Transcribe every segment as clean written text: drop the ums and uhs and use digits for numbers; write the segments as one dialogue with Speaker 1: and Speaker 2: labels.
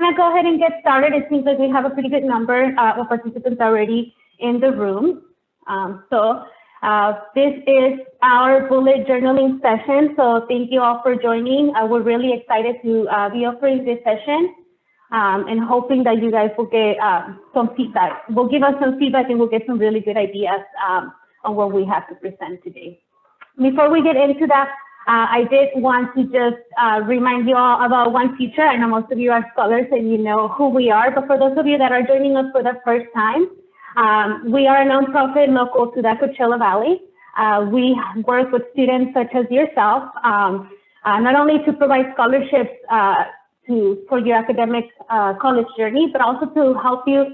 Speaker 1: going to go ahead and get started. It seems like we have a pretty good number of participants already in the room. This is our bullet journaling session. So thank you all for joining. We're really excited to be offering this session and hoping that you guys will get some feedback. Will give us some feedback and we'll get some really good ideas on what we have to present today. Before we get into that, I did want to just remind you all about one feature. I know most of you are scholars and you know who we are, but for those of you that are joining us for the first time, we are a nonprofit local to the Coachella Valley. We work with students such as yourself, not only to provide scholarships for your academic college journey, but also to help you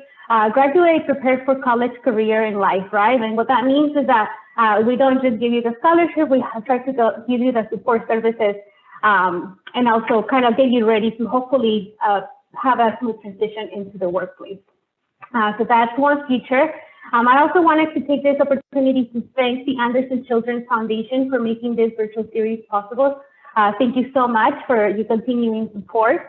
Speaker 1: graduate, prepare for college career in life, right? And what that means is that we don't just give you the scholarship, we try to give you the support services and also kind of get you ready to hopefully have a smooth transition into the workplace. So that's one feature. I also wanted to take this opportunity to thank the Anderson Children's Foundation for making this virtual series possible. Thank you so much for your continuing support.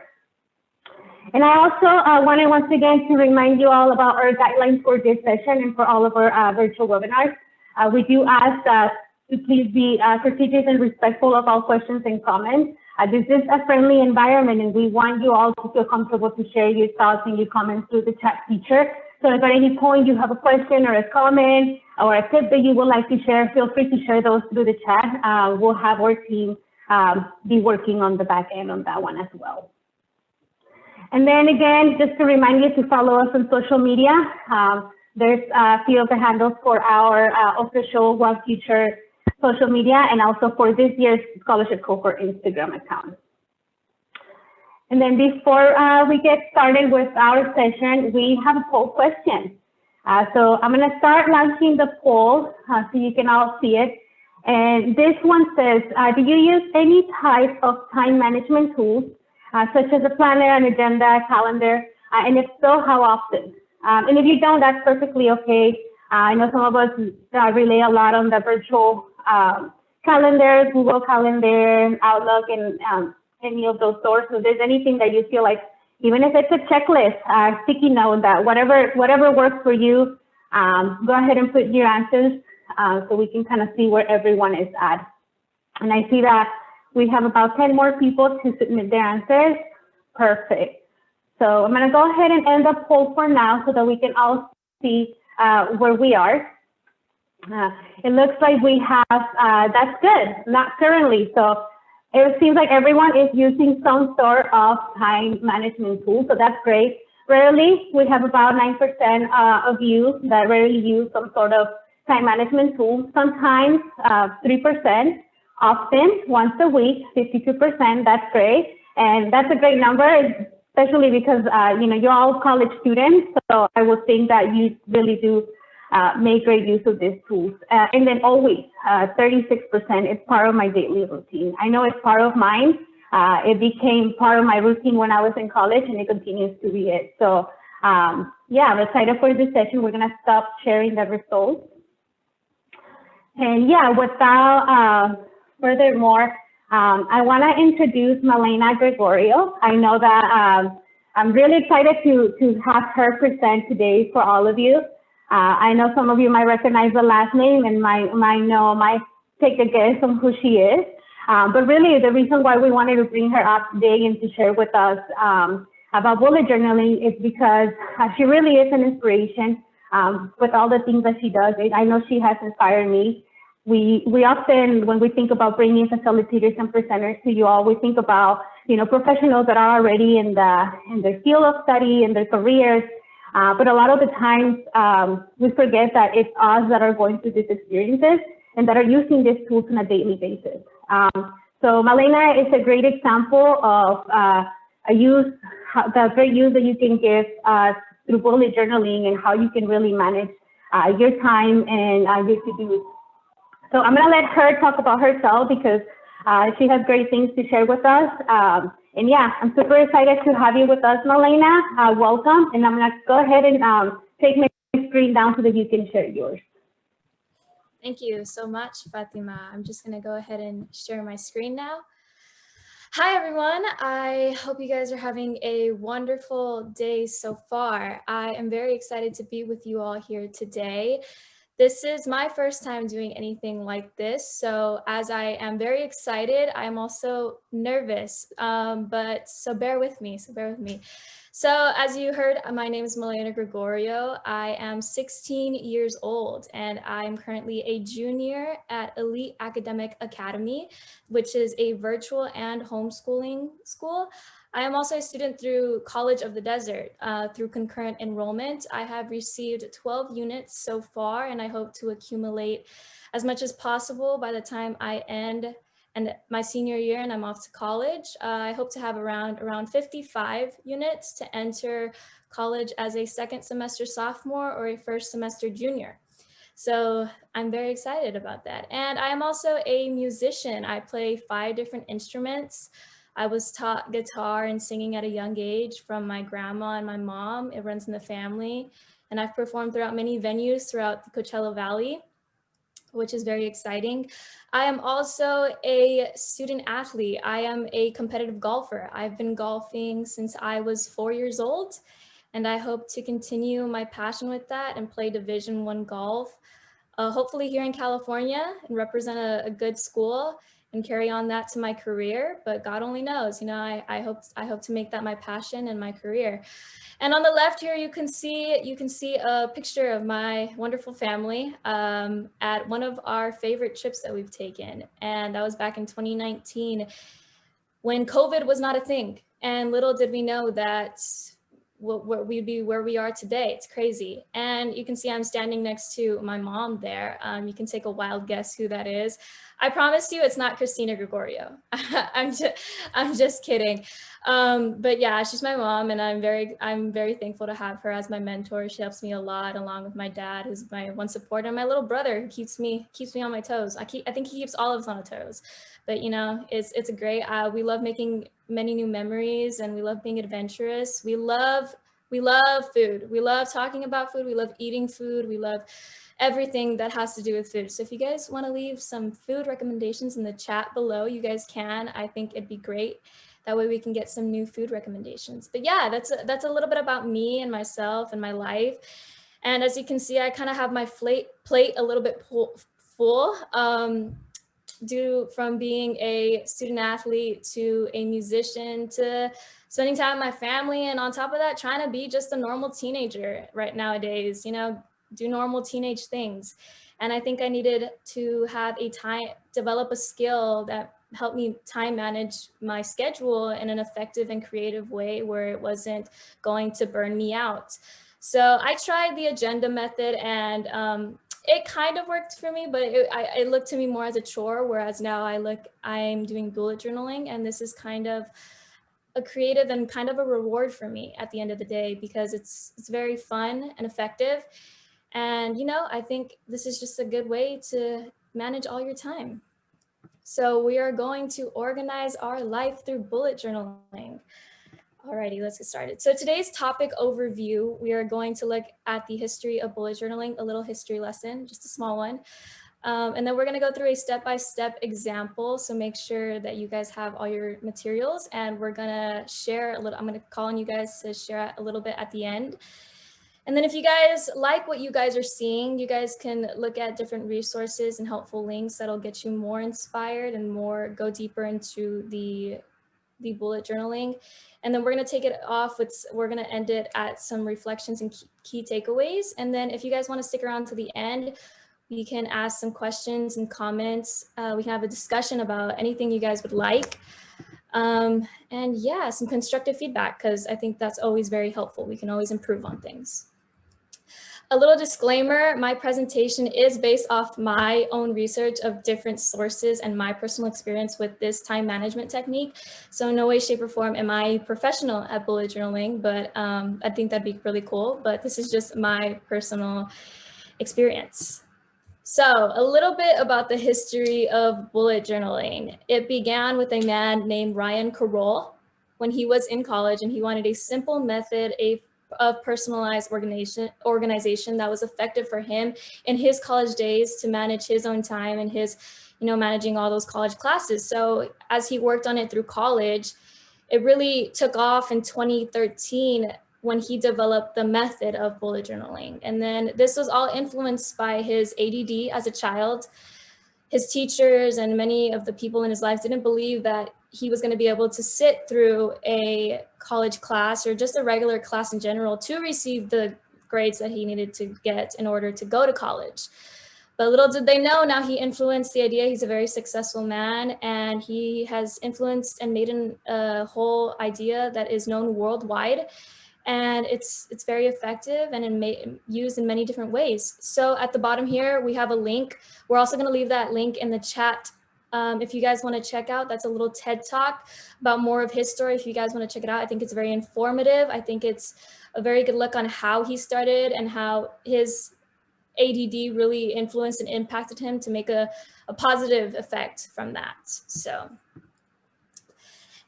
Speaker 1: And I also wanted once again to remind you all about our guidelines for this session and for all of our virtual webinars. We do ask to please be courteous and respectful of all questions and comments. This is a friendly environment and we want you all to feel comfortable to share your thoughts and your comments through the chat feature. So if at any point you have a question or a comment or a tip that you would like to share, feel free to share those through the chat. We'll have our team be working on the back end on that one as well. And then again, just to remind you to follow us on social media. There's a few of the handles for our official One Future social media and also for this year's scholarship cohort Instagram account. And then before we get started with our session, we have a poll question. So I'm going to start launching the poll so you can all see it. And this one says, do you use any type of time management tools, such as a planner, an agenda, calendar, and if so, how often? And if you don't, that's perfectly okay. I know some of us rely a lot on the virtual calendar, Google Calendar, Outlook, and any of those sorts. So if there's anything that you feel like, even if it's a checklist, sticky note, that whatever works for you, go ahead and put your answers so we can kind of see where everyone is at. And I see that we have about 10 more people to submit their answers. Perfect. So I'm going to go ahead and end the poll for now so that we can all see where we are. It looks like we have, that's good, not currently. So it seems like everyone is using some sort of time management tool. So that's great. Rarely, we have about 9% of you that rarely use some sort of time management tool. Sometimes 3%, often once a week, 52%, that's great. And that's a great number, especially because, you know, you're all college students. So I would think that you really do make great use of these tools. And then always, 36% is part of my daily routine. I know it's part of mine. It became part of my routine when I was in college and it continues to be it. So yeah, I'm excited for this session. We're gonna stop sharing the results. And yeah, without furthermore, I want to introduce Malena Gregorio. I know that I'm really excited to have her present today for all of you. I know some of you might recognize the last name and might take a guess on who she is. But really, the reason why we wanted to bring her up today and to share with us about bullet journaling is because she really is an inspiration with all the things that she does. I know she has inspired me. We often, when we think about bringing facilitators and presenters to you all, we think about, you know, professionals that are already in their field of study, in their careers. But a lot of the times we forget that it's us that are going through these experiences and that are using these tools on a daily basis. So Malena is a great example of the great use that you can give through bullet journaling and how you can really manage your time and your to-dos. So I'm going to let her talk about herself because she has great things to share with us. And yeah, I'm super excited to have you with us, Malena. Welcome. And I'm going to go ahead and take my screen down so that you can share yours.
Speaker 2: Thank you so much, Fatima. I'm just going to go ahead and share my screen now. Hi, everyone. I hope you guys are having a wonderful day so far. I am very excited to be with you all here today. This is my first time doing anything like this. So as I am very excited, I'm also nervous, but so bear with me, So as you heard, my name is Milena Gregorio. I am 16 years old and I'm currently a junior at Elite Academic Academy, which is a virtual and homeschooling school. I am also a student through College of the Desert. Through concurrent enrollment, I have received 12 units so far, and I hope to accumulate as much as possible by the time I end and my senior year and I'm off to college. I hope to have around 55 units to enter college as a second semester sophomore or a first semester junior. So I'm very excited about that. And I am also a musician. I play 5 different instruments. I was taught guitar and singing at a young age from my grandma and my mom. It runs in the family. And I've performed throughout many venues throughout the Coachella Valley, which is very exciting. I am also a student athlete. I am a competitive golfer. I've been golfing since I was 4 years old, and I hope to continue my passion with that and play Division I golf, hopefully here in California, and represent a good school and carry on that to my career. But God only knows, I hope to make that my passion and my career. And on the left here, you can see a picture of my wonderful family at one of our favorite trips that we've taken. And that was back in 2019 when COVID was not a thing. And little did we know that we'd be where we are today. It's crazy. And you can see I'm standing next to my mom there. You can take a wild guess who that is. I promise you it's not Christina Gregorio. I'm just kidding. But yeah, she's my mom, and I'm very thankful to have her as my mentor. She helps me a lot, along with my dad, who's my one supporter, and my little brother, who keeps me on my toes. I think he keeps all of us on our toes. But it's a great. We love making many new memories, and we love being adventurous. We love food. We love talking about food. We love eating food. We love everything that has to do with food. So if you guys want to leave some food recommendations in the chat below, you guys can. I think it'd be great. That way we can get some new food recommendations. But yeah, that's a little bit about me and myself and my life. And as you can see, I kind of have my plate a little bit full. Due from being a student athlete to a musician to spending time with my family, and on top of that, trying to be just a normal teenager right nowadays, do normal teenage things. And I think I needed to develop a skill that helped me time manage my schedule in an effective and creative way where it wasn't going to burn me out. So I tried the agenda method, and it kind of worked for me, but it looked to me more as a chore, whereas now I'm doing bullet journaling, and this is kind of a creative and kind of a reward for me at the end of the day, because it's very fun and effective. And I think this is just a good way to manage all your time. So we are going to organize our life through bullet journaling. Alrighty, let's get started. So today's topic overview, we are going to look at the history of bullet journaling, a little history lesson, just a small one. And then we're going to go through a step-by-step example. So make sure that you guys have all your materials, and we're going to share a little. I'm going to call on you guys to share a little bit at the end. And then if you guys like what you guys are seeing, you guys can look at different resources and helpful links that'll get you more inspired and go deeper into the bullet journaling. And then we're going to take it off we're going to end it at some reflections and key takeaways. And then if you guys want to stick around to the end, we can ask some questions and comments. We can have a discussion about anything you guys would like. And yeah, some constructive feedback, because I think that's always very helpful. We can always improve on things. A little disclaimer, my presentation is based off my own research of different sources and my personal experience with this time management technique. So in no way, shape, or form am I professional at bullet journaling, but I think that'd be really cool. But this is just my personal experience. So a little bit about the history of bullet journaling. It began with a man named Ryan Carroll when he was in college, and he wanted a simple method, a of personalized organization that was effective for him in his college days to manage his own time and his, managing all those college classes. So as he worked on it through college, it really took off in 2013 when he developed the method of bullet journaling. And then this was all influenced by his ADD as a child. His teachers and many of the people in his life didn't believe that he was going to be able to sit through a college class or just a regular class in general to receive the grades that he needed to get in order to go to college. But little did they know, now he influenced the idea. He's a very successful man, and he has influenced and made a whole idea that is known worldwide. And it's very effective and used in many different ways. So at the bottom here, we have a link. We're also going to leave that link in the chat. If you guys want to check out, that's a little TED Talk about more of his story. If you guys want to check it out, I think it's very informative. I think it's a very good look on how he started and how his ADD really influenced and impacted him to make a positive effect from that. So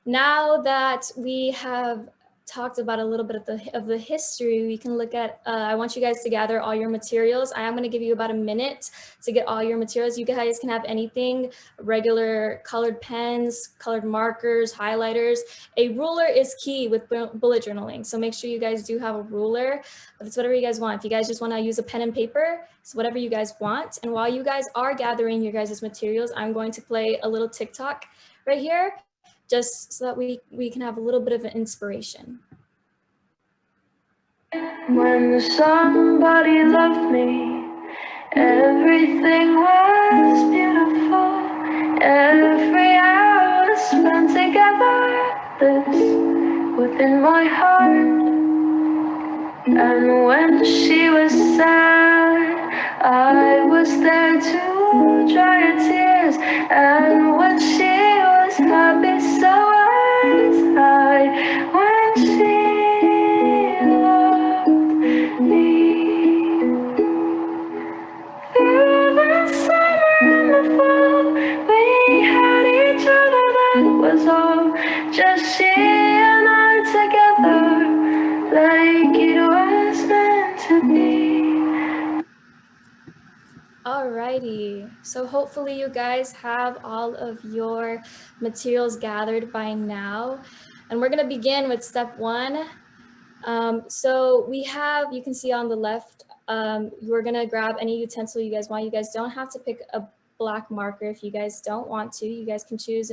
Speaker 2: now that we have talked about a little bit of the history, we can look at, I want you guys to gather all your materials. I am going to give you about a minute to get all your materials. You guys can have anything, regular colored pens, colored markers, highlighters. A ruler is key with bullet journaling. So make sure you guys do have a ruler, but it's whatever you guys want. If you guys just want to use a pen and paper, it's whatever you guys want. And while you guys are gathering your guys' materials, I'm going to play a little TikTok right here, just so that we can have a little bit of an inspiration.
Speaker 3: When somebody loved me, everything was beautiful. Every hour spent together, this within my heart. And when she was sad, I was there to dry her tears. And when she was happy, so was I. When she loved me, through the summer and the fall, we had each other, that was all. Just she and I together, like it was meant to be.
Speaker 2: Alrighty, so hopefully you guys have all of your materials gathered by now. And we're gonna begin with step one. So we have, you can see on the left, you're gonna grab any utensil you guys want. You guys don't have to pick a black marker if you guys don't want to. You guys can choose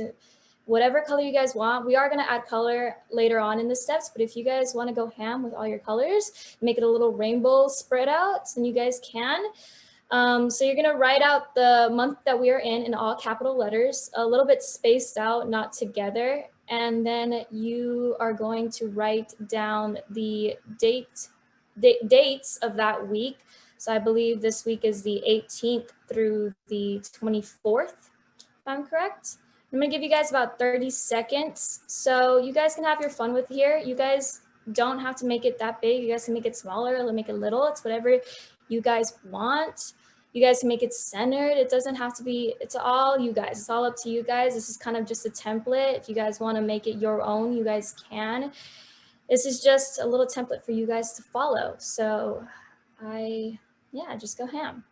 Speaker 2: whatever color you guys want. We are gonna add color later on in the steps, but if you guys wanna go ham with all your colors, make it a little rainbow spread out, then you guys can. So you're gonna write out the month that we are in all capital letters, a little bit spaced out, not together. And then you are going to write down the dates of that week. So I believe this week is the 18th through the 24th, if I'm correct. I'm gonna give you guys about 30 seconds. So you guys can have your fun with here. You guys don't have to make it that big. You guys can make it smaller or make it little. It's whatever you guys want. You guys can make it centered. It doesn't have to be, it's all you guys. It's all up to you guys. This is kind of just a template. If you guys want to make it your own, you guys can. This is just a little template for you guys to follow. So just go ham.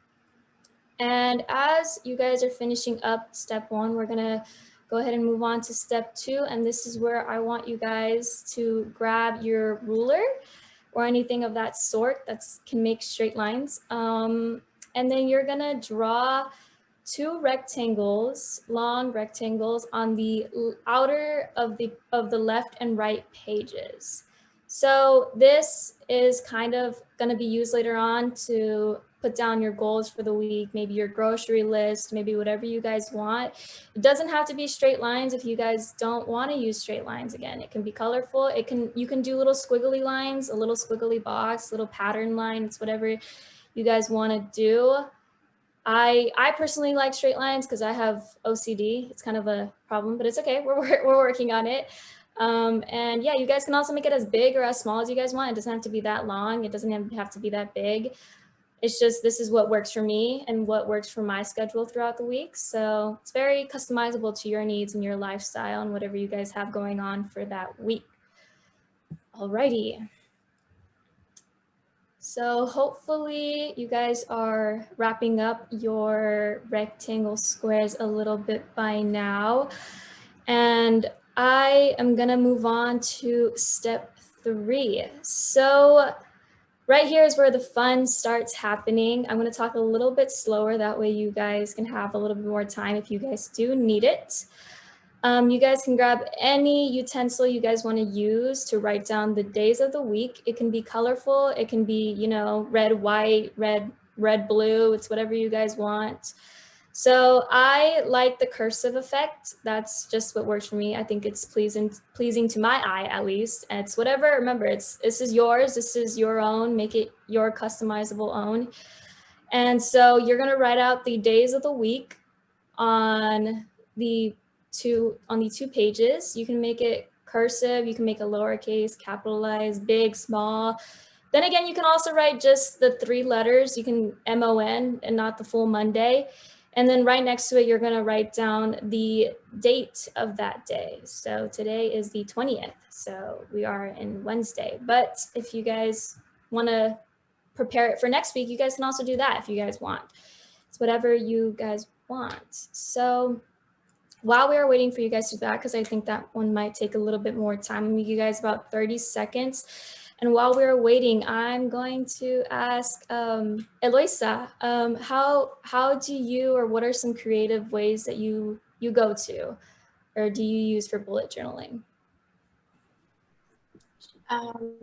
Speaker 2: And as you guys are finishing up step one, we're gonna go ahead and move on to step two. And this is where I want you guys to grab your ruler or anything of that sort that can make straight lines. And then you're gonna draw two rectangles, long rectangles on the outer of the left and right pages. So this is kind of gonna be used later on to put down your goals for the week, maybe your grocery list, maybe whatever you guys want. It doesn't have to be straight lines if you guys don't want to use straight lines. Again, it can be colorful. You can do little squiggly lines, a little squiggly box, little pattern line. It's whatever you guys want to do. I personally like straight lines because I have OCD. It's kind of a problem, but it's okay. We're working on it. And yeah, you guys can also make it as big or as small as you guys want. It doesn't have to be that long. It doesn't have to be that big. It's just, this is what works for me and what works for my schedule throughout the week. So it's very customizable to your needs and your lifestyle and whatever you guys have going on for that week. Alrighty. So hopefully you guys are wrapping up your rectangle squares a little bit by now. And I am gonna move on to step 3. So right here is where the fun starts happening. I'm gonna talk a little bit slower, that way you guys can have a little bit more time if you guys do need it. You guys can grab any utensil you guys want to use to write down the days of the week. It can be colorful. It can be, red, white, red, blue. It's whatever you guys want. So I like the cursive effect. That's just what works for me. I think it's pleasing to my eye, at least. And it's whatever. Remember, this is yours. This is your own. Make it your customizable own. And so you're gonna write out the days of the week on the two pages. You can make it cursive, you can make it lowercase, capitalized, big, small. Then again, you can also write just the 3 letters. You can MON and not the full Monday. And then right next to it, you're gonna write down the date of that day. So today is the 20th. So we are in Wednesday. But if you guys wanna prepare it for next week, you guys can also do that if you guys want. It's whatever you guys want. So while we are waiting for you guys to do that, because I think that one might take a little bit more time, I'm gonna give you guys about 30 seconds. And while we're waiting, I'm going to ask Eloisa, how do you, or what are some creative ways that you go to, or do you use for bullet journaling?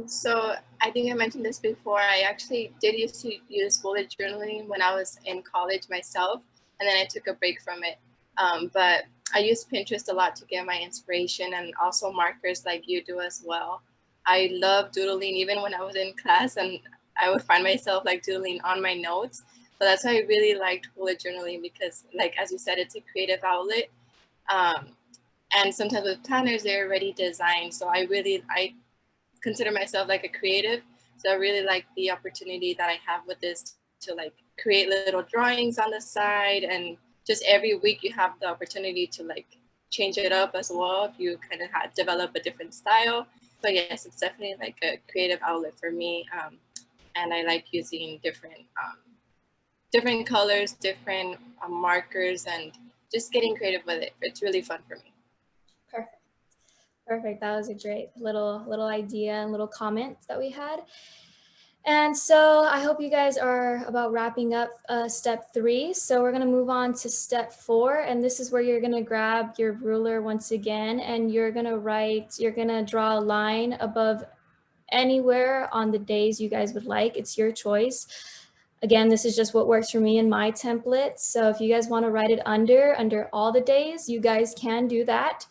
Speaker 4: So I think I mentioned this before. I actually did used to use bullet journaling when I was in college myself, and then I took a break from it. But I use Pinterest a lot to get my inspiration, and also markers like you do as well. I love doodling even when I was in class, and I would find myself like doodling on my notes. So that's why I really liked bullet journaling, because like, as you said, it's a creative outlet. And sometimes with planners, they're already designed. So I consider myself like a creative. So I really like the opportunity that I have with this to like create little drawings on the side, and just every week you have the opportunity to like change it up as well if you kind of develop a different style. So yes, it's definitely like a creative outlet for me. And I like using different colors, different markers, and just getting creative with it. It's really fun for me.
Speaker 2: Perfect. That was a great little idea and little comment that we had. And so I hope you guys are about wrapping up step 3. So we're gonna move on to step 4. And this is where you're gonna grab your ruler once again, and you're gonna draw a line above anywhere on the days you guys would like. It's your choice. Again, this is just what works for me in my template. So if you guys wanna write it under all the days, you guys can do that.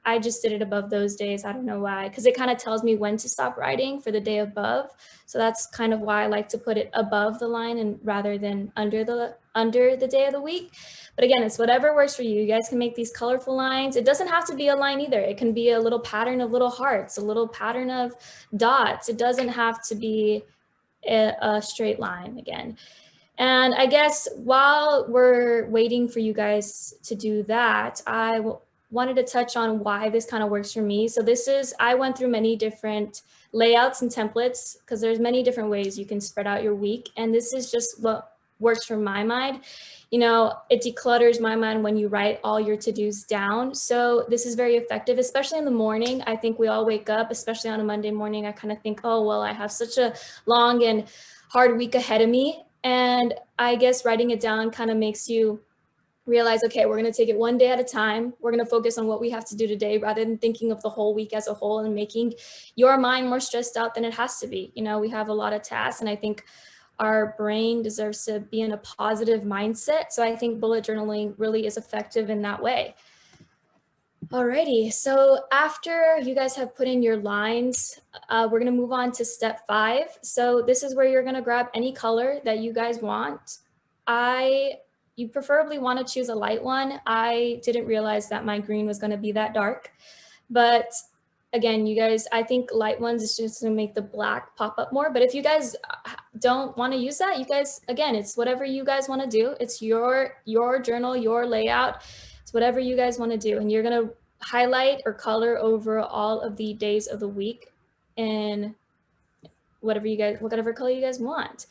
Speaker 2: I just did it above those days. I don't know why, because it kind of tells me when to stop writing for the day above. So that's kind of why I like to put it above the line and rather than under the day of the week. But again, it's whatever works for you. You guys can make these colorful lines. It doesn't have to be a line either. It can be a little pattern of little hearts, a little pattern of dots. It doesn't have to be a straight line again. And I guess while we're waiting for you guys to do that, I wanted to touch on why this kind of works for me. So I went through many different layouts and templates because there's many different ways you can spread out your week. And this is just what works for my mind. It declutters my mind when you write all your to-dos down. So this is very effective, especially in the morning. I think we all wake up, especially on a Monday morning. I kind of think, oh, well, I have such a long and hard week ahead of me. And I guess writing it down kind of makes you realize, okay, we're going to take it one day at a time. We're going to focus on what we have to do today rather than thinking of the whole week as a whole and making your mind more stressed out than it has to be. We have a lot of tasks, and I think our brain deserves to be in a positive mindset. So I think bullet journaling really is effective in that way. Alrighty, so after you guys have put in your lines, we're going to move on to step 5. So this is where you're going to grab any color that you guys want. You preferably want to choose a light one. I didn't realize that my green was going to be that dark, but again, you guys, I think light ones is just going to make the black pop up more. But if you guys don't want to use that, you guys, again, it's whatever you guys want to do. It's your journal, your layout. It's whatever you guys want to do. And you're going to highlight or color over all of the days of the week in whatever color you guys want.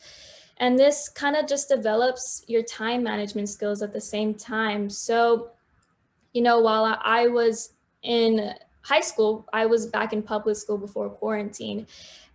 Speaker 2: And this kind of just develops your time management skills at the same time. So, while I was in high school, I was back in public school before quarantine,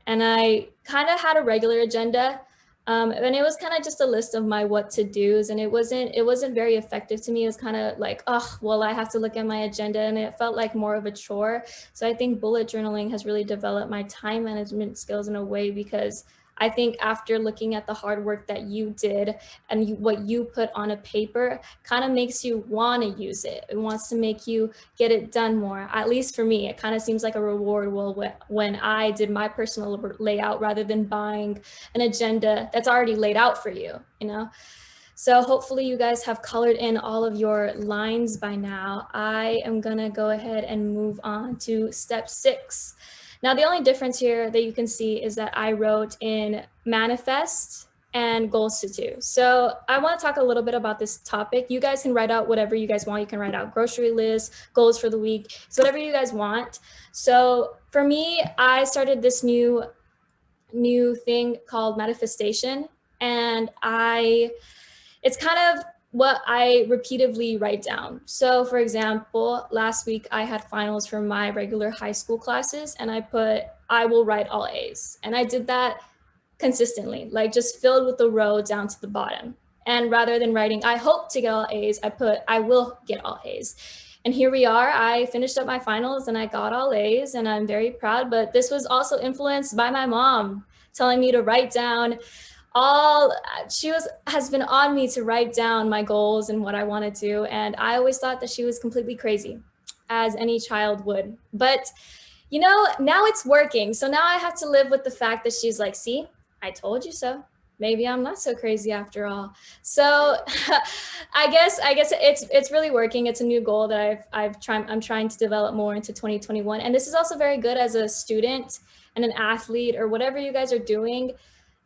Speaker 2: and I kind of had a regular agenda. And it was kind of just a list of my what to do's, and it wasn't very effective to me. It was kind of like, oh, well, I have to look at my agenda, and it felt like more of a chore. So I think bullet journaling has really developed my time management skills in a way, because I think after looking at the hard work that you did and what you put on a paper kind of makes you want to use it. It wants to make you get it done more. At least for me, it kind of seems like a reward when I did my personal layout rather than buying an agenda that's already laid out for you, So hopefully you guys have colored in all of your lines by now. I am gonna go ahead and move on to step 6. Now, the only difference here that you can see is that I wrote in manifest and goals to do. So I want to talk a little bit about this topic. You guys can write out whatever you guys want. You can write out grocery lists, goals for the week, so whatever you guys want. So for me, I started this new thing called manifestation, and it's kind of what I repeatedly write down. So for example, last week I had finals for my regular high school classes, and I put, I will write all A's. And I did that consistently, like just filled with the row down to the bottom. And rather than writing, I hope to get all A's, I put, I will get all A's. And here we are, I finished up my finals and I got all A's, and I'm very proud, but this was also influenced by my mom telling me to write down has been on me to write down my goals and what I want to do. And I always thought that she was completely crazy, as any child would. But, now it's working. So now I have to live with the fact that she's like, see, I told you so. Maybe I'm not so crazy after all. So I guess it's really working. It's a new goal that I'm trying to develop more into 2021. And this is also very good as a student and an athlete or whatever you guys are doing.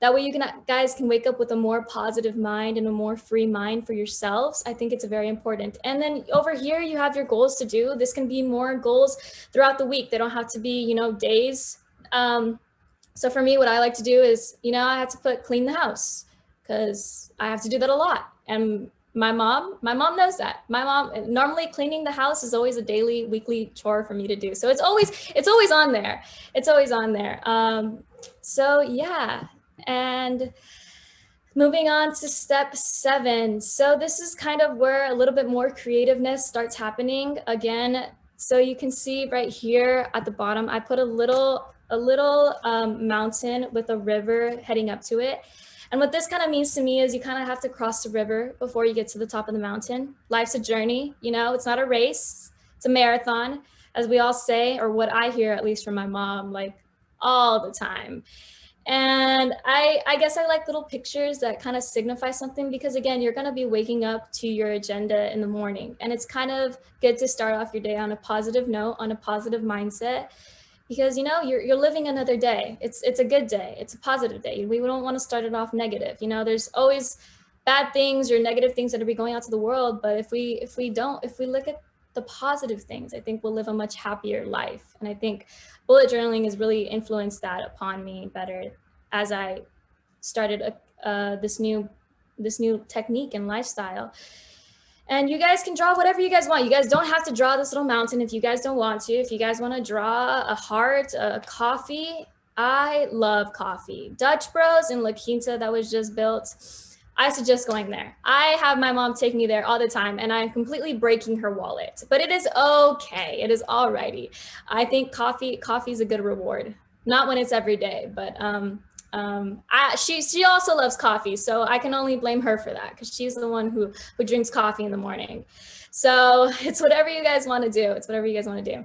Speaker 2: That way you guys can wake up with a more positive mind and a more free mind for yourselves. I think it's very important. And then over here, you have your goals to do. This can be more goals throughout the week. They don't have to be, days. So for me, what I like to do is, I have to put clean the house, because I have to do that a lot. And my mom knows that. My mom, normally cleaning the house is always a daily, weekly chore for me to do. So it's always on there. It's always on there. So yeah. And moving on to step 7. So this is kind of where a little bit more creativeness starts happening again. So you can see right here at the bottom, I put a little mountain with a river heading up to it. And what this kind of means to me is you kind of have to cross the river before you get to the top of the mountain. Life's a journey, it's not a race, it's a marathon, as we all say, or what I hear, at least from my mom, like all the time. And I guess I like little pictures that kind of signify something, because again, you're going to be waking up to your agenda in the morning, and it's kind of good to start off your day on a positive note, on a positive mindset, because you're living another day. It's a good day. It's a positive day. We don't want to start it off negative. There's always bad things or negative things that are going out to the world, but if we look at the positive things, I think we'll live a much happier life. And I think bullet journaling has really influenced that upon me better as I started this new technique and lifestyle. And you guys can draw whatever you guys want. You guys don't have to draw this little mountain if you guys don't want to. If you guys want to draw a heart, a coffee, I love coffee. Dutch Bros in La Quinta that was just built, I suggest going there. I have my mom take me there all the time, and I'm completely breaking her wallet, but it is okay. It is alrighty. I think coffee is a good reward. Not when it's every day, but she also loves coffee, so I can only blame her for that, because she's the one who drinks coffee in the morning. So it's whatever you guys want to do. It's whatever you guys want to do.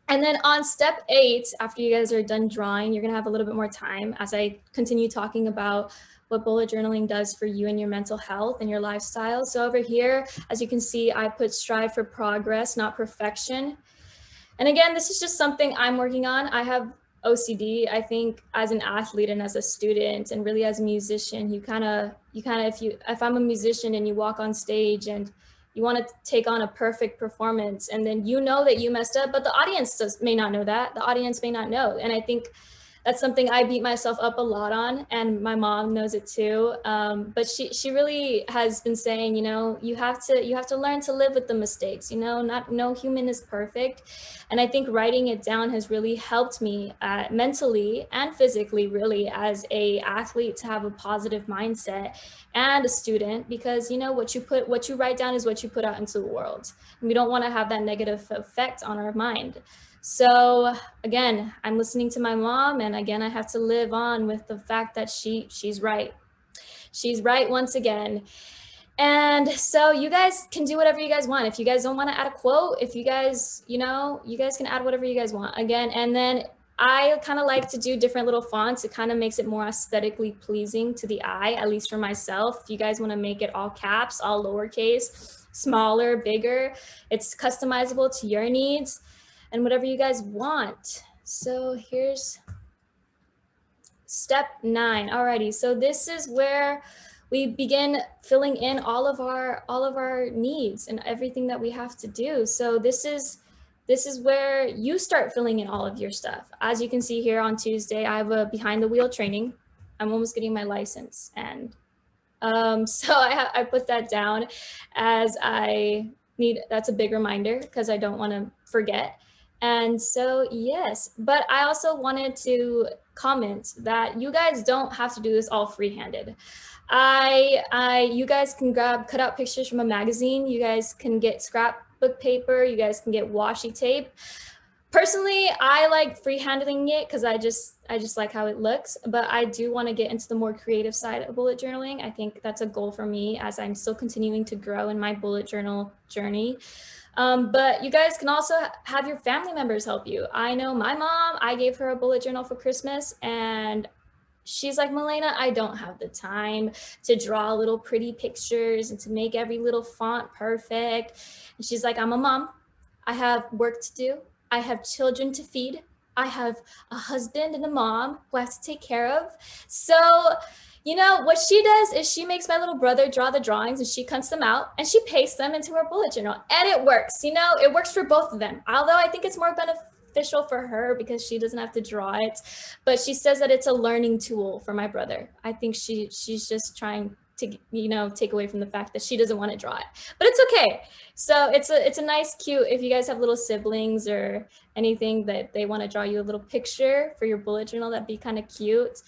Speaker 2: And then on step 8, after you guys are done drawing, you're gonna have a little bit more time as I continue talking about what bullet journaling does for you and your mental health and your lifestyle. So over here, as you can see, I put strive for progress, not perfection. And again, this is just something I'm working on. I have OCD. I think as an athlete and as a student and really as a musician, if I'm a musician and you walk on stage and you want to take on a perfect performance, and then that you messed up, but the audience may not know that. The audience may not know. And I think That's something I beat myself up a lot on, and my mom knows it too. But she really has been saying, you know, you have to learn to live with the mistakes. You know, no human is perfect, and I think writing it down has really helped me mentally and physically, really, as a athlete, to have a positive mindset, and a student, because you know what you write down is what you put out into the world. And we don't want to have that negative effect on our mind. So again, I'm listening to my mom, and again, I have to live on with the fact that she's right. She's right once again. And so you guys can do whatever you guys want. If you guys don't want to add a quote, if you guys, you know, you guys can add whatever you guys want again. And then I kind of like to do different little fonts. It kind of makes it more aesthetically pleasing to the eye, at least for myself. If you guys want to make it all caps, all lowercase, smaller, bigger, it's customizable to your needs and whatever you guys want. So here's step 9. Alrighty, so this is where we begin filling in all of our needs and everything that we have to do. So this is where you start filling in all of your stuff. As you can see here on Tuesday, I have a behind the wheel training. I'm almost getting my license, and so I put that down as that's a big reminder because I don't want to forget. And so, yes, but I also wanted to comment that you guys don't have to do this all freehanded. You guys can cut out pictures from a magazine. You guys can get scrapbook paper. You guys can get washi tape. Personally, I like freehanding it because I just like how it looks, but I do want to get into the more creative side of bullet journaling. I think that's a goal for me as I'm still continuing to grow in my bullet journal journey. But you guys can also have your family members help you. I know my mom, I gave her a bullet journal for Christmas, and she's like, Milena, I don't have the time to draw little pretty pictures and to make every little font perfect. And she's like, I'm a mom. I have work to do. I have children to feed. I have a husband and a mom who I have to take care of. So, you know, what she does is she makes my little brother draw the drawings, and she cuts them out and she pastes them into her bullet journal. And it works, you know, it works for both of them. Although I think it's more beneficial for her because she doesn't have to draw it. But she says that it's a learning tool for my brother. I think she's just trying to, you know, take away from the fact that she doesn't want to draw it, but it's okay. So it's a nice, cute, if you guys have little siblings or anything that they want to draw you a little picture for your bullet journal, that'd be kind of cute.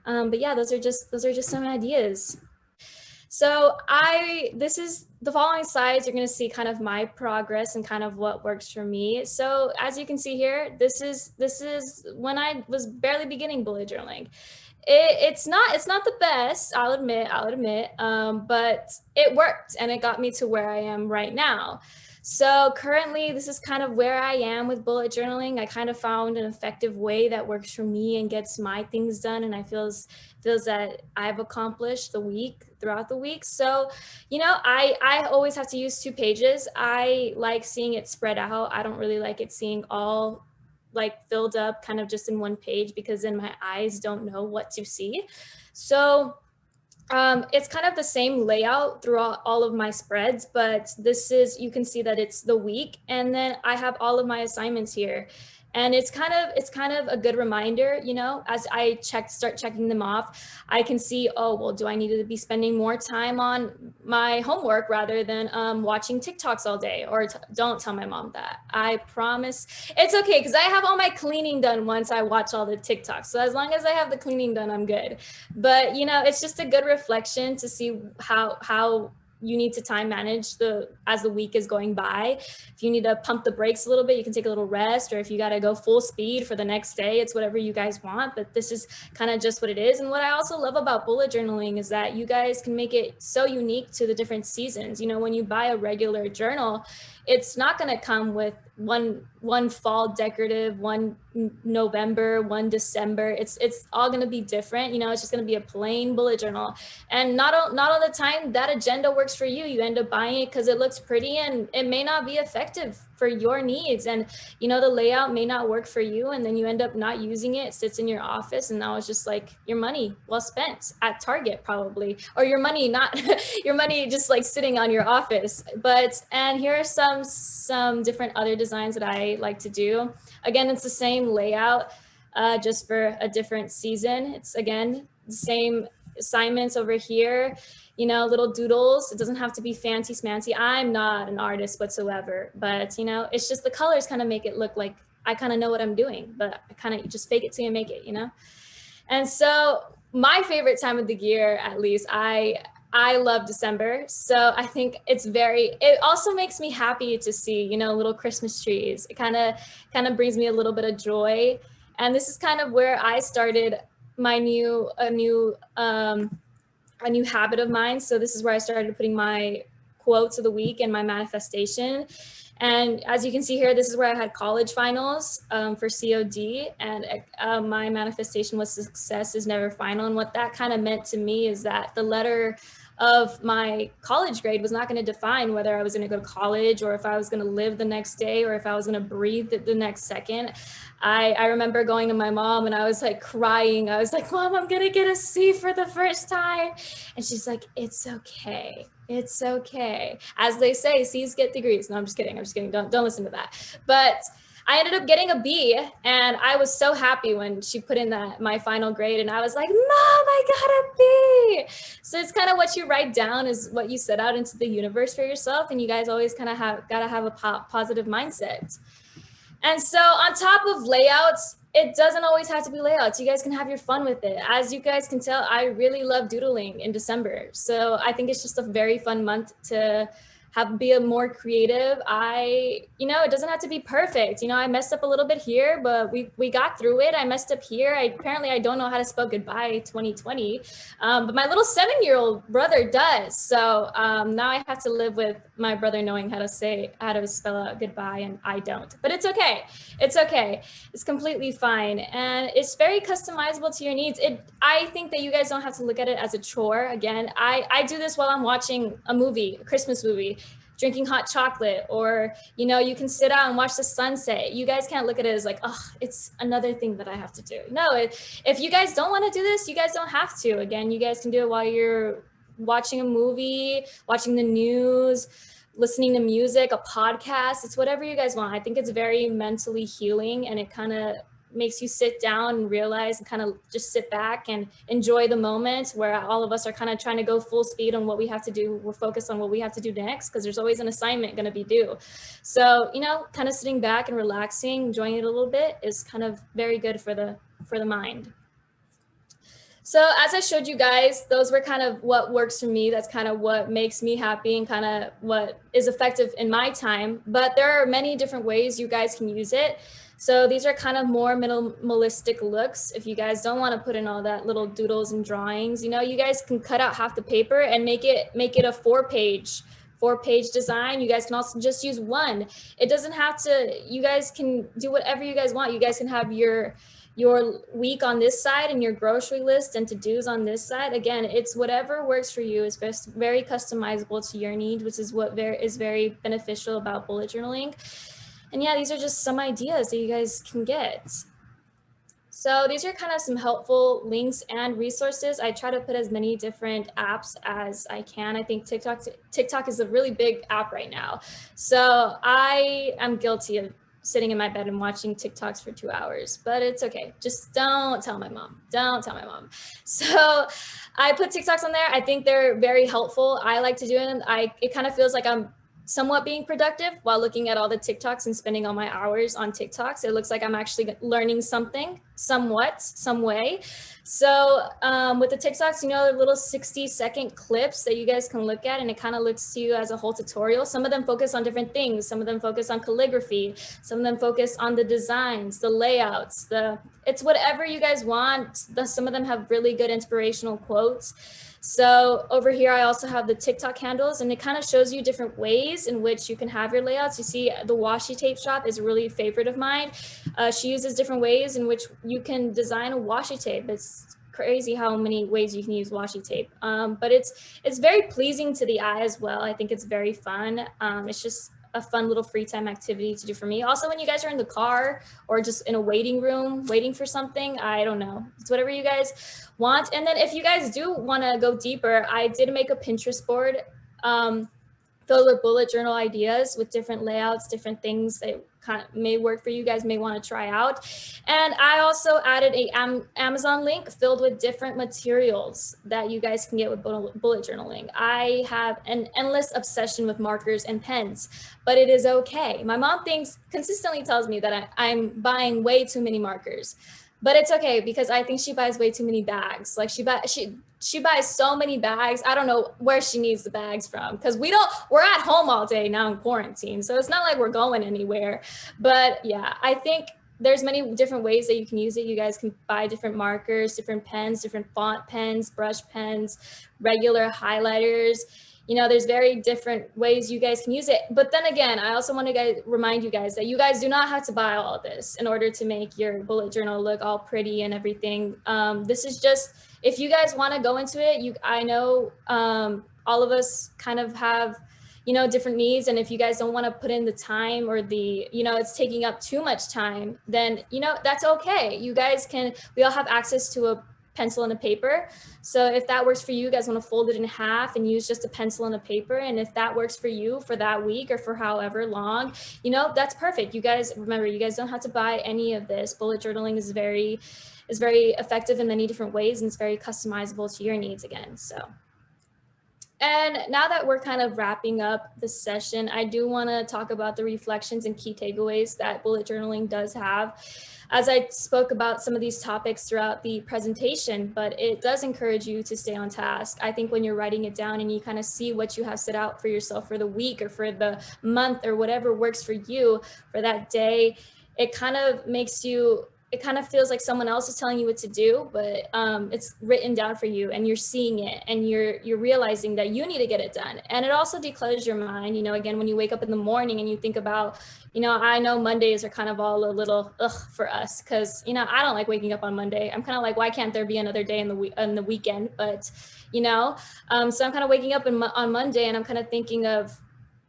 Speaker 2: But yeah, those are just some ideas. So this is the following slides. You're going to see kind of my progress and kind of what works for me. So as you can see here, this is when I was barely beginning bullet journaling. It's not the best, I'll admit, but it worked and it got me to where I am right now. So currently, this is kind of where I am with bullet journaling. I kind of found an effective way that works for me and gets my things done, and I feels that I've accomplished throughout the week. So, you know, I always have to use 2 pages. I like seeing it spread out. I don't really like it seeing all like filled up kind of just in one page, because then my eyes don't know what to see. So it's kind of the same layout throughout all of my spreads, but you can see that it's the week, and then I have all of my assignments here. And it's kind of a good reminder, you know, as I start checking them off, I can see, oh, well, do I need to be spending more time on my homework rather than watching TikToks all day? Or don't tell my mom that. I promise it's okay, because I have all my cleaning done once I watch all the TikToks. So as long as I have the cleaning done, I'm good. But, you know, it's just a good reflection to see how you need to time manage as the week is going by. If you need to pump the brakes a little bit, you can take a little rest, or if you got to go full speed for the next day, it's whatever you guys want, but this is kind of just what it is. And what I also love about bullet journaling is that you guys can make it so unique to the different seasons. You know, when you buy a regular journal, it's not going to come with one fall decorative, one November, one December. It's all going to be different. You know, it's just going to be a plain bullet journal. And not all the time that agenda works for you. You end up buying it because it looks pretty, and it may not be effective for your needs. And, you know, the layout may not work for you, and then you end up not using it. It sits in your office, and now it's just like your money well spent at Target probably, or your money just like sitting on your office. And here are some different other designs that I like to do. Again, it's the same layout. just for a different season. It's again, the same assignments over here, you know, little doodles. It doesn't have to be fancy smancy. I'm not an artist whatsoever, but you know, it's just the colors kind of make it look like I kind of know what I'm doing, but I kind of just fake it till you make it, you know? And so my favorite time of the year, at least, I love December. So I think it also makes me happy to see, you know, little Christmas trees. It kind of brings me a little bit of joy. And this is kind of where I started my a new habit of mine. So this is where I started putting my quotes of the week and my manifestation. And as you can see here, this is where I had college finals for COD, and my manifestation was success is never final. And what that kind of meant to me is that the letter of my college grade was not going to define whether I was going to go to college or if I was going to live the next day or if I was going to breathe the next second. I remember going to my mom and I was like crying. I was like, Mom, I'm going to get a C for the first time. And she's like, it's okay. It's okay. As they say, C's get degrees. No, I'm just kidding. Don't listen to that. But I ended up getting a B, and I was so happy when she put in my final grade, and I was like, Mom, I got a B. So it's kind of what you write down is what you set out into the universe for yourself, and you guys always kind of gotta have a positive mindset. And so on top of layouts, it doesn't always have to be layouts. You guys can have your fun with it. As you guys can tell, I really love doodling in December. So I think it's just a very fun month to be a more creative. You know, it doesn't have to be perfect. You know, I messed up a little bit here, but we got through it. I messed up here. Apparently I don't know how to spell goodbye 2020, but my little 7-year-old brother does. So now I have to live with my brother knowing how to spell out goodbye, and I don't, but it's okay. It's okay. It's completely fine. And it's very customizable to your needs. I think that you guys don't have to look at it as a chore. Again, I do this while I'm watching a Christmas movie, drinking hot chocolate, or, you know, you can sit out and watch the sunset. You guys can't look at it as like, oh, it's another thing that I have to do. No, if you guys don't want to do this, you guys don't have to. Again, you guys can do it while you're watching a movie, watching the news, listening to music, a podcast. It's whatever you guys want. I think it's very mentally healing, and it kind of makes you sit down and realize and kind of just sit back and enjoy the moment where all of us are kind of trying to go full speed on what we have to do. We're focused on what we have to do next because there's always an assignment going to be due. So, you know, kind of sitting back and relaxing, enjoying it a little bit is kind of very good for the mind. So as I showed you guys, those were kind of what works for me. That's kind of what makes me happy and kind of what is effective in my time. But there are many different ways you guys can use it. So these are kind of more minimalistic looks. If you guys don't want to put in all that little doodles and drawings, you know, you guys can cut out half the paper and make it a 4-page design. You guys can also just use one. It doesn't have to, you guys can do whatever you guys want. You guys can have your week on this side and your grocery list and to-dos on this side. Again, it's whatever works for you. Is very customizable to your needs, which is what is very beneficial about bullet journaling. And yeah, these are just some ideas that you guys can get. So these are kind of some helpful links and resources. I try to put as many different apps as I can. I think TikTok is a really big app right now. So I am guilty of sitting in my bed and watching TikToks for 2 hours, but it's okay. Just don't tell my mom. Don't tell my mom. So I put TikToks on there. I think they're very helpful. I like to do it. It kind of feels like I'm somewhat being productive while looking at all the TikToks and spending all my hours on TikToks. It looks like I'm actually learning something, some way. So with the TikToks, you know, they're little 60-second clips that you guys can look at, and it kind of looks to you as a whole tutorial. Some of them focus on different things. Some of them focus on calligraphy. Some of them focus on the designs, the layouts, it's whatever you guys want. Some of them have really good inspirational quotes. So over here, I also have the TikTok handles, and it kind of shows you different ways in which you can have your layouts. You see the washi tape shop is a really favorite of mine. She uses different ways in which you can design a washi tape. It's crazy how many ways you can use washi tape, but it's very pleasing to the eye as well. I think it's very fun. It's just a fun little free time activity to do for me. Also, when you guys are in the car or just in a waiting room, waiting for something, I don't know. It's whatever you guys want. And then if you guys do want to go deeper, I did make a Pinterest board for filled with bullet journal ideas with different layouts, different things that kind of may work for you guys, may want to try out. And I also added a Amazon link filled with different materials that you guys can get with bullet journaling. I have an endless obsession with markers and pens, but it is okay. My mom consistently tells me that I'm buying way too many markers, but it's okay because I think she buys way too many bags. Like she buys so many bags. I don't know where she needs the bags from, because we're at home all day now in quarantine. So it's not like we're going anywhere. But yeah, I think there's many different ways that you can use it. You guys can buy different markers, different pens, different font pens, brush pens, regular highlighters. You know, there's very different ways you guys can use it. But then again, I also want to remind you guys that you guys do not have to buy all of this in order to make your bullet journal look all pretty and everything. This is just, if you guys want to go into it, I know all of us kind of have, you know, different needs. And if you guys don't want to put in the time or it's taking up too much time, then, you know, that's okay. You guys we all have access to a pencil and a paper. So if that works for you, you guys want to fold it in half and use just a pencil and a paper. And if that works for you for that week or for however long, you know, that's perfect. You guys, remember, you guys don't have to buy any of this. Bullet journaling is very effective in many different ways, and it's very customizable to your needs again. So, and now that we're kind of wrapping up the session, I do want to talk about the reflections and key takeaways that bullet journaling does have. As I spoke about some of these topics throughout the presentation, but it does encourage you to stay on task. I think when you're writing it down and you kind of see what you have set out for yourself for the week or for the month or whatever works for you for that day, it kind of feels like someone else is telling you what to do, but it's written down for you and you're seeing it and you're realizing that you need to get it done. And it also declutters your mind. You know, again, when you wake up in the morning and you think about, you know, I know Mondays are kind of all a little for us because, you know, I don't like waking up on Monday. I'm kind of like, why can't there be another day in the weekend? But, you know, so I'm kind of waking up on Monday and I'm kind of thinking of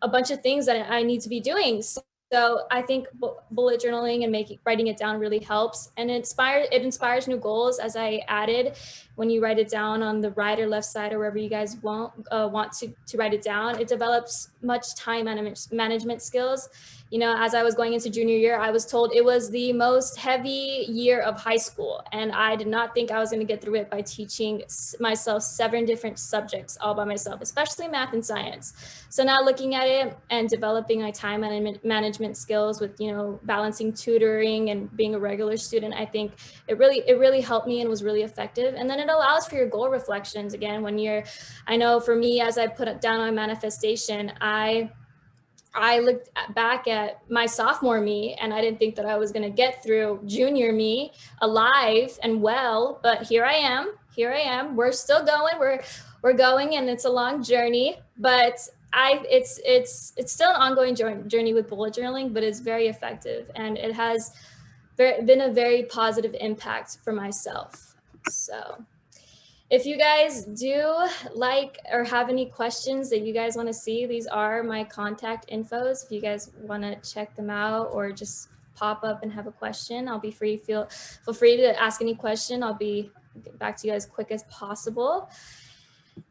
Speaker 2: a bunch of things that I need to be doing. So I think bullet journaling and writing it down really helps, and it inspires new goals. As I added, when you write it down on the right or left side or wherever you guys want to write it down, it develops much time management skills. You know, as I was going into junior year, I was told it was the most heavy year of high school, and I did not think I was going to get through it by teaching myself 7 different subjects all by myself, especially math and science. So now looking at it and developing my time management skills with, you know, balancing tutoring and being a regular student, I think it really helped me and was really effective. And then it allows for your goal reflections. Again, I know for me, as I put it down on manifestation, I looked back at my sophomore me and I didn't think that I was going to get through junior me alive and well, but here I am. We're still going. We're going, and it's a long journey, but it's still an ongoing journey with bullet journaling, but it's very effective, and it has been a very positive impact for myself. So if you guys do like or have any questions that you guys want to see, these are my contact infos. If you guys want to check them out or just pop up and have a question, I'll be free. Feel free to ask any question. I'll be back to you guys as quick as possible.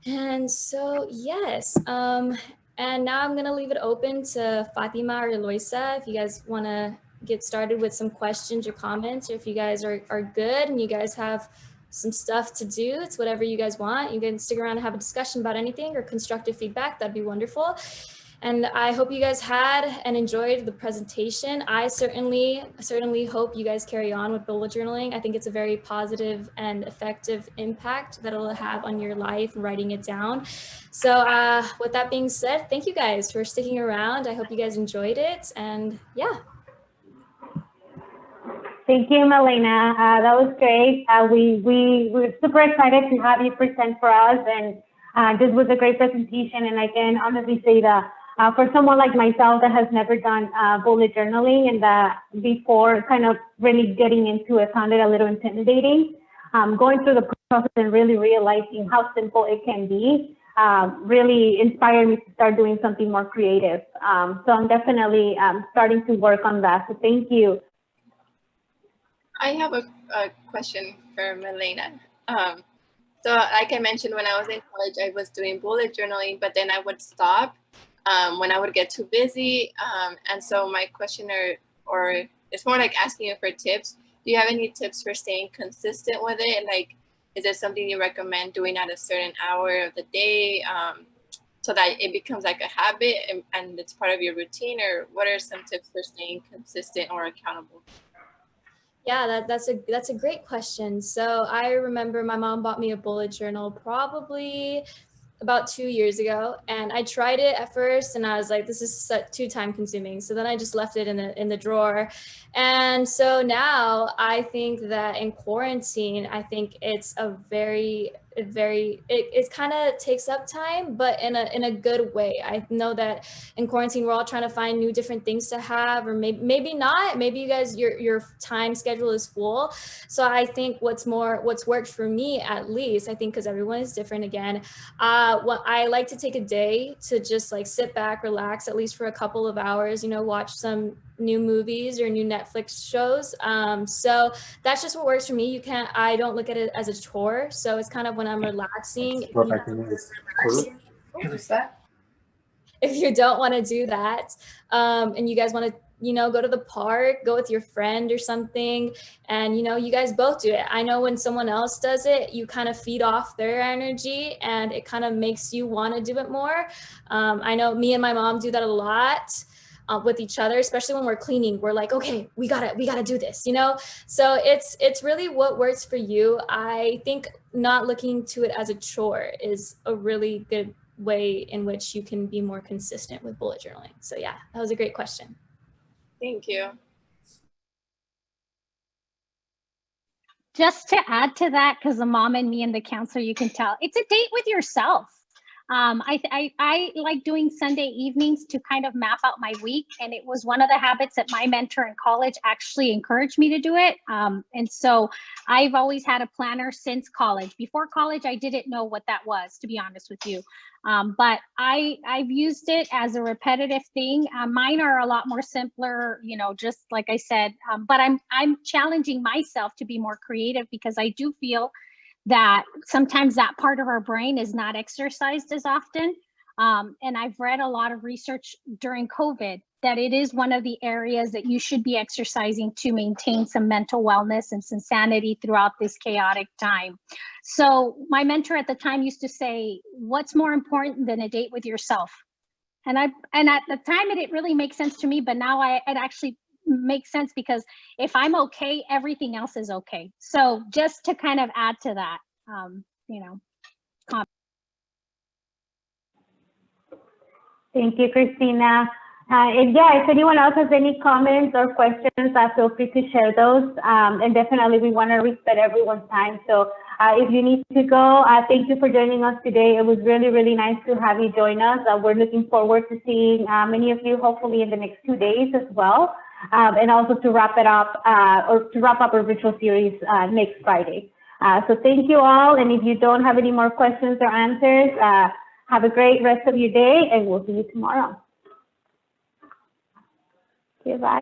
Speaker 2: And so, yes. And now I'm going to leave it open to Fatima or Eloisa if you guys want to get started with some questions or comments, or if you guys are good and you guys have some stuff to do. It's whatever you guys want. You can stick around and have a discussion about anything or constructive feedback. That'd be wonderful. And I hope you guys had and enjoyed the presentation. I certainly hope you guys carry on with bullet journaling. I think it's a very positive and effective impact that it'll have on your life and writing it down. So with that being said, thank you guys for sticking around. I hope you guys enjoyed it. And yeah.
Speaker 1: Thank you, Melina. That was great. We're super excited to have you present for us, and this was a great presentation. And I can honestly say that for someone like myself that has never done bullet journaling and that before kind of really getting into it sounded a little intimidating, going through the process and really realizing how simple it can be really inspired me to start doing something more creative. So I'm definitely starting to work on that. So thank you.
Speaker 4: I have a question for Melina. So like I mentioned, when I was in college, I was doing bullet journaling, but then I would stop when I would get too busy. And so my question or it's more like asking you for tips. Do you have any tips for staying consistent with it? Like, is it something you recommend doing at a certain hour of the day so that it becomes like a habit and it's part of your routine? Or what are some tips for staying consistent or accountable?
Speaker 2: Yeah, that's a great question. So I remember my mom bought me a bullet journal probably about 2 years ago, and I tried it at first and I was like, this is too time consuming. So then I just left it in the drawer. And so now I think that in quarantine, I think it's it kind of takes up time, but in a good way. I know that in quarantine, we're all trying to find new different things to have, or maybe not. Maybe you guys, your time schedule is full. So I think what's worked for me, at least, I think, because everyone is different again, what I like to take a day to just like sit back, relax, at least for a couple of hours, watch some new movies or new Netflix shows. So that's just what works for me. I don't look at it as a chore. So it's kind of when I'm relaxing. If you don't want to do that, and you guys want to, go to the park, go with your friend or something, and, you guys both do it. I know when someone else does it, you kind of feed off their energy and it kind of makes you want to do it more. I know me and my mom do that a lot. With each other, especially when we're cleaning, we're like, okay, we gotta do this, So it's really what works for you. I think not looking to it as a chore is a really good way in which you can be more consistent with bullet journaling. So yeah, that was a great question.
Speaker 4: Thank you.
Speaker 5: Just to add to that, because the mom and me and the counselor, you can tell it's a date with yourself. I like doing Sunday evenings to kind of map out my week. And it was one of the habits that my mentor in college actually encouraged me to do it. And so I've always had a planner since college. Before college, I didn't know what that was, to be honest with you. But I've used it as a repetitive thing. Mine are a lot more simpler, just like I said, but I'm challenging myself to be more creative, because I do feel that sometimes that part of our brain is not exercised as often. And I've read a lot of research during COVID that it is one of the areas that you should be exercising to maintain some mental wellness and some sanity throughout this chaotic time. So my mentor at the time used to say, what's more important than a date with yourself? And at the time, it didn't really make sense to me, but now it actually makes sense, because if I'm okay, everything else is okay. So just to kind of add to that,
Speaker 1: Thank you, Christina. And yeah, if anyone else has any comments or questions, feel free to share those. And definitely we want to respect everyone's time. So if you need to go, thank you for joining us today. It was really, really nice to have you join us. We're looking forward to seeing many of you hopefully in the next 2 days as well. And also to wrap up our virtual series next Friday. So thank you all. And if you don't have any more questions or answers, have a great rest of your day, and we'll see you tomorrow. Goodbye.